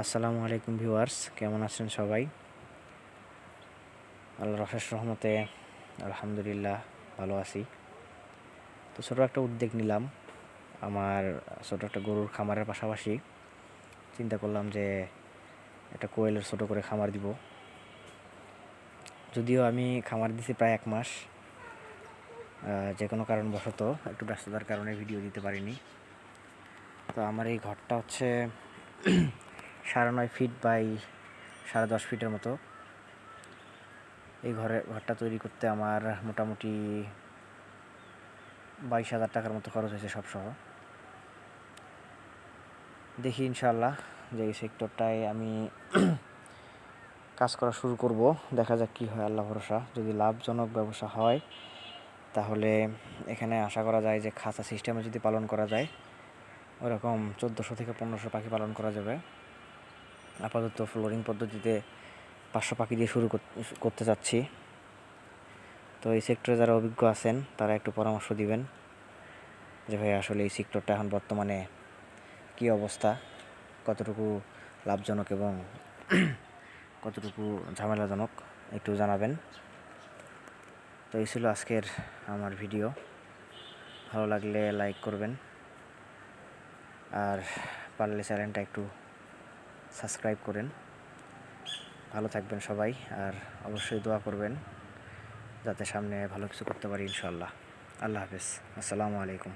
আসসালামু আলাইকুম ভিউয়ার্স, কেমন আছেন সবাই? আল্লাহর অশেষ রহমতে আলহামদুলিল্লাহ ভালো আছি। তো ছোটো একটা উদ্যোগ নিলাম। আমার ছোটো একটা গরুর খামারের পাশাপাশি চিন্তা করলাম যে একটা কোয়েলের ছোটো করে খামার দিব। যদিও আমি খামার দিছি প্রায় 1 মাস, যে কোনো কারণবশত একটু ব্যস্ততার কারণে ভিডিও দিতে পারিনি। তো আমার এই ঘরটা হচ্ছে 9.5 ফিট বাই 10.5 ফিটের মতো। এই ঘরটা তৈরি করতে আমার মোটামুটি 22,000 টাকার মতো খরচ হয়েছে সবসহ। দেখি ইনশাআল্লাহ যে এই সেক্টরটায় আমি কাজ করা শুরু করব। দেখা যাক কী হয়, আল্লাহ ভরসা। যদি লাভজনক ব্যবসা হয় তাহলে এখানে আশা করা যায় যে খাঁচা সিস্টেমে যদি পালন করা যায় ওরকম 1400 থেকে 1500 পাখি পালন করা যাবে। আপাতত ফ্লোরিং পদ্ধতিতে 500 পাখি দিয়ে শুরু করতে চাচ্ছি। তো এই সেক্টরে যারা অভিজ্ঞ আছেন তারা একটু পরামর্শ দিবেন যে ভাই আসলে এই সেক্টরটা এখন বর্তমানে কী অবস্থা, কতটুকু লাভজনক এবং কতটুকু ঝামেলাজনক একটু জানাবেন। তো এই ছিল আজকের আমার ভিডিও। ভালো লাগলে লাইক করবেন, আর পারলে চ্যানেলটা একটু সাবস্ক্রাইব করেন। ভালো থাকবেন সবাই, আর অবশ্যই দোয়া করবেন যাতে সামনে ভালো কিছু করতে পারি ইনশাআল্লাহ। আল্লাহ হাফেজ। আসসালামু আলাইকুম।